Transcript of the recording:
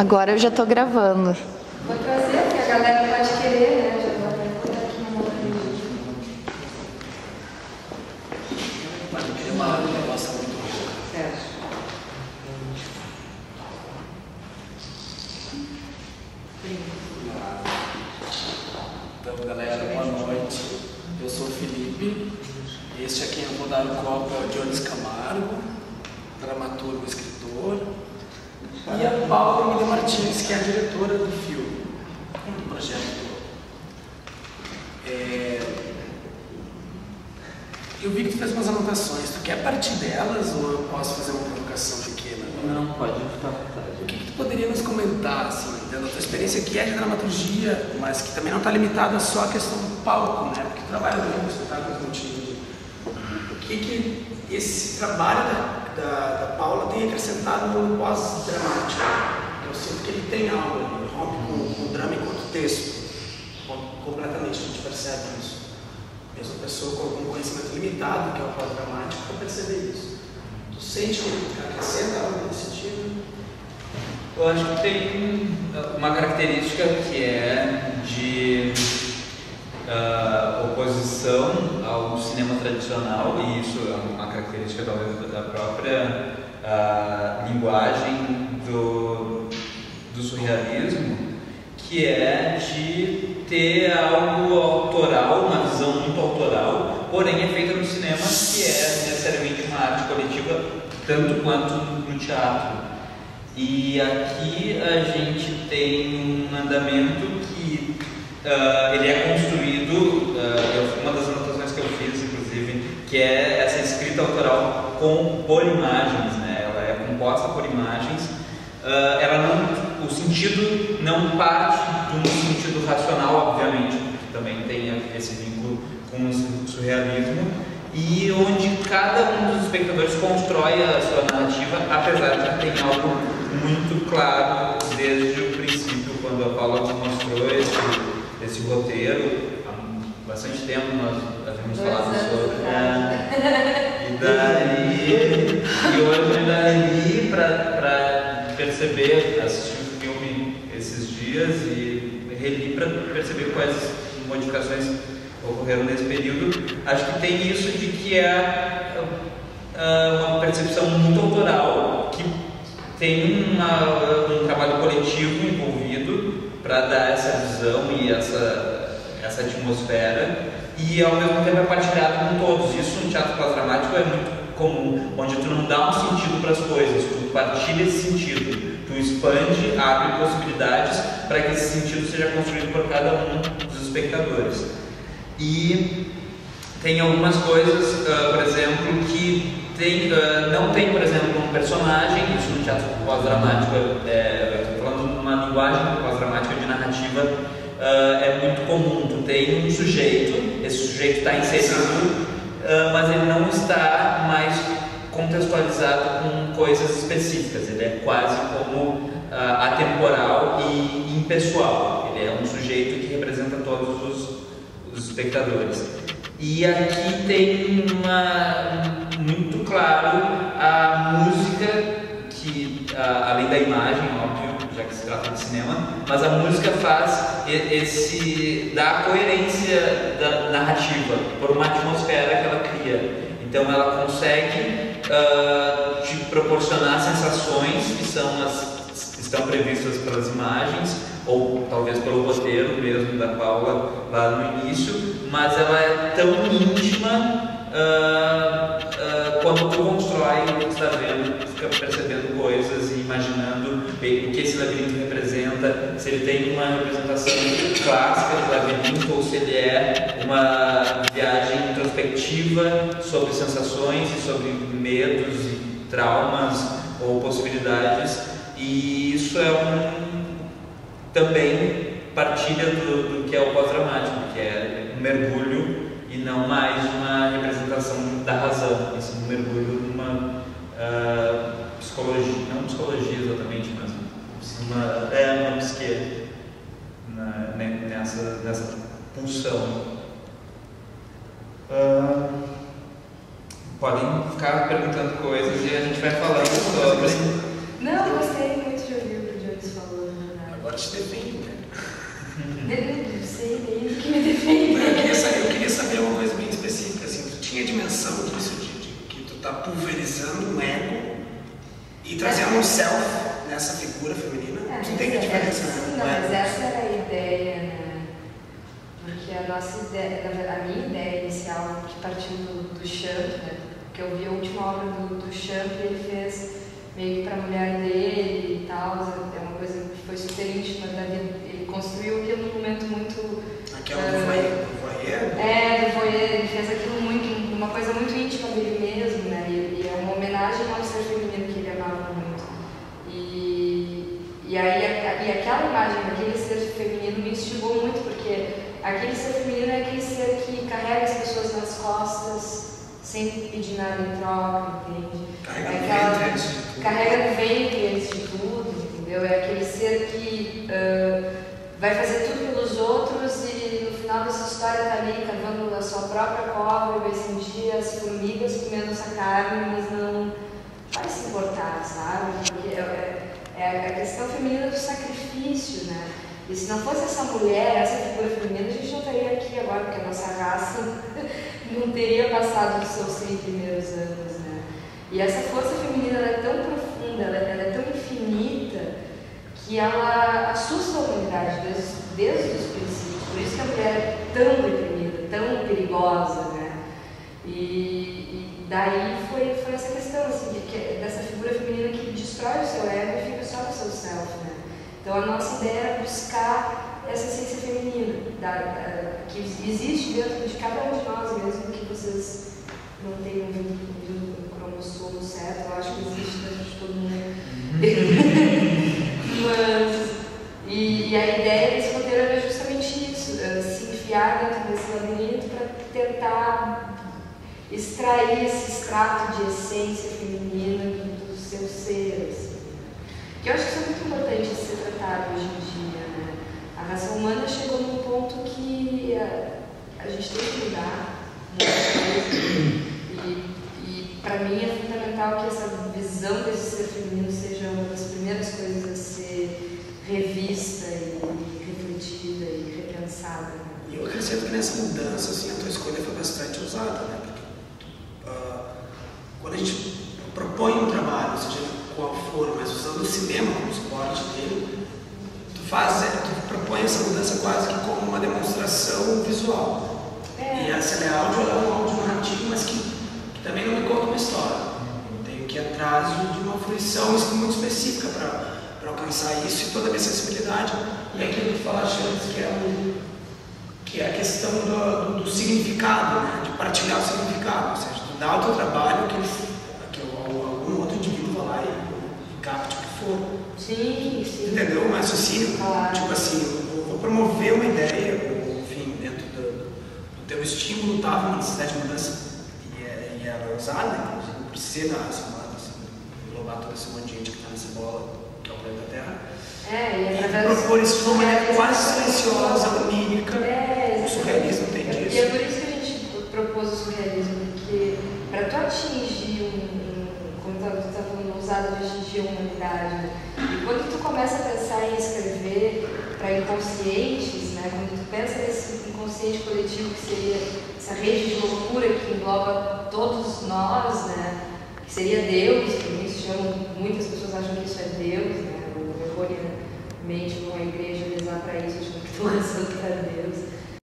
Agora eu já tô gravando. Vou trazer, porque a galera pode querer, né? Já vou até botar aqui no outro vídeo. Mas eu queria uma água para passar muito pouco. Certo. Então, galera, boa noite. Eu sou o Felipe. Este é quem eu vou dar o copo é o Jones Camargo, dramaturgo e escritor. E a Paula Emília Martins, que é a diretora do filme, do projeto. Eu vi que tu fez umas anotações. Tu quer partir delas ou eu posso fazer uma provocação pequena? Não, pode ficar à vontade. O que tu poderia nos comentar, assim, da tua experiência que é de dramaturgia, mas que também não está limitada só à questão do palco, né? Porque tu trabalha também com espetáculos contínuos. O que esse trabalho da Paula tem acrescentado no pós-dramático? Eu sinto que ele tem algo, ele rompe com o drama enquanto texto. Completamente, a gente percebe isso. Mesmo a pessoa com algum conhecimento limitado, que é o pós-dramático, para perceber isso. Tu sente que acrescenta algo nesse sentido? Eu acho que tem uma característica que é de oposição ao cinema tradicional, e isso é uma característica talvez da própria linguagem do surrealismo, que é de ter algo autoral, uma visão muito autoral, porém é feita no cinema, que é necessariamente uma arte coletiva, tanto quanto no teatro. E aqui a gente tem um andamento que ele é construído, uma das anotações que eu fiz, inclusive, que é essa escrita autoral por imagens, né? Ela é composta por imagens. O sentido não parte de um sentido racional, obviamente, porque também tem esse vínculo com o surrealismo, e onde cada um dos espectadores constrói a sua narrativa, apesar de que tem algo muito claro desde o princípio, quando a Paula nos mostrou esse roteiro. Há bastante tempo nós havíamos falado sobre. E hoje daí para perceber, assistir o filme esses dias e reler para perceber quais modificações ocorreram nesse período. Acho que tem isso de que é uma percepção muito autoral, que tem um trabalho coletivo envolvido para dar essa visão e essa atmosfera, e ao mesmo tempo é partilhado com todos. Isso no teatro pós-dramático é muito comum, onde tu não dá um sentido para as coisas, tu partilha esse sentido, tu expande, abre possibilidades para que esse sentido seja construído por cada um dos espectadores. E tem algumas coisas, por exemplo, que não tem, por exemplo, um personagem. Isso no teatro pós-dramático, estou falando de uma linguagem pós-dramática de narrativa, é muito comum. Tu tem um sujeito, esse sujeito está inserido, mas ele não está mais contextualizado com coisas específicas, ele é quase como atemporal e impessoal. Ele é um sujeito que representa todos os espectadores. E aqui tem muito claro a música, que além da imagem, óbvio, já que se trata de cinema, mas a música faz dá coerência da narrativa por uma atmosfera que ela cria. Então ela consegue te proporcionar sensações que estão previstas pelas imagens, ou talvez pelo roteiro mesmo da Paula lá no início, mas ela é tão íntima quando tu constrói, tu está vendo, fica percebendo coisas e imaginando o que esse labirinto representa, se ele tem uma representação clássica do labirinto ou se ele é uma viagem introspectiva sobre sensações e sobre medos e traumas ou possibilidades. E isso também partilha do que é o pós-dramático, que é um mergulho e não mais uma representação da razão, isso é um mergulho numa psicologia, não psicologia exatamente, mas uma psique nessa pulsão. Podem ficar perguntando coisas e a gente vai falando sobre. Não, eu gostei muito de ouvir o que o Jones falou, na verdade. Agora te defende, né? Não sei nem do que me defende. Eu queria saber uma coisa bem específica, assim, tu tinha dimensão disso, de que tu tá pulverizando um ego e trazendo um self nessa figura feminina? Tu entende a diferença, né? Não, mas essa era a ideia, né? Porque a nossa ideia, a minha ideia inicial, que partiu do Champ, né? Porque eu vi a última obra do Champ e ele fez meio que para a mulher dele e tal, é uma coisa que foi super íntima da vida. Ele construiu aquilo num momento muito... Aquela do voyeur? Do voyeur, ele fez aquilo muito, uma coisa muito íntima dele mesmo, né? E é uma homenagem ao ser feminino que ele amava muito. E aquela imagem daquele ser feminino me instigou muito, porque aquele ser feminino é aquele ser que carrega as pessoas nas costas, sem pedir nada em troca, entende? Carrega no ventre antes de tudo, entendeu? É aquele ser que vai fazer tudo pelos outros e no final dessa história está ali cavando a sua própria cova e vai sentir as formigas comendo essa carne, mas não vai se importar, sabe? Porque é a questão feminina do sacrifício, né? E se não fosse essa mulher, essa figura feminina, a gente não estaria aqui agora, porque a nossa raça não teria passado dos seus 100 primeiros anos, né? E essa força feminina ela é tão profunda, ela é tão infinita, que ela assusta a humanidade desde os princípios. Por isso que a mulher é tão reprimida, tão perigosa, né? E daí foi essa questão, assim, dessa figura feminina que destrói o seu ego e fica só no seu self, né? Então a nossa ideia era buscar essa essência feminina, que existe dentro de cada um de nós, mesmo que vocês não tenham vindo o cromossomo certo, eu acho que existe dentro de todo mundo. E a ideia desse roteiro era justamente isso, se enfiar dentro desse labirinto para tentar extrair esse extrato de essência feminina do seu ser, assim. Que eu acho que isso é muito importante de ser tratado hoje em dia, né? A raça humana chegou num ponto que a gente tem que mudar muita coisa. E para mim é fundamental que essa visão desse ser feminino seja uma das primeiras coisas a ser revista e refletida e repensada. Né? E eu acredito que nessa mudança, assim, a tua escolha foi bastante usada, né? Porque quando a gente propõe um trabalho, seja qual for, mas usando o cinema como suporte dele, tu propõe essa mudança quase que como uma demonstração visual. E essa áudio é um áudio narrativo, mas que também não me conta uma história. Eu tenho que ir atrás de uma fruição muito específica para alcançar isso e toda a minha sensibilidade. E aquilo que tu falaste antes, que é a questão do significado, né? De partilhar o significado, ou seja, tu dá o teu trabalho que algum outro indivíduo vai lá e capte o que for. Sim. Entendeu? Um raciocínio, tipo assim, eu vou promover uma ideia, enfim, dentro do teu estímulo estava uma necessidade de mudança e ela é usada, inclusive, por ser da raça humana, assim, englobar todo esse monte de gente que está nessa bola, que é o planeta Terra. E propor isso de uma maneira quase silenciosa, onírica. O surrealismo tem disso. E é por isso que a gente propôs o surrealismo, porque para tu atingir como tu está falando, usado de atingir a humanidade, né? E quando tu começa a pensar em escrever para inconscientes, né? Quando tu pensa nesse inconsciente coletivo que seria essa rede de loucura que engloba todos nós, né? Que seria Deus, que isso chama, muitas pessoas acham que isso é Deus, né? Erroneamente vão à igreja rezar para isso, achando que estão rezando para Deus.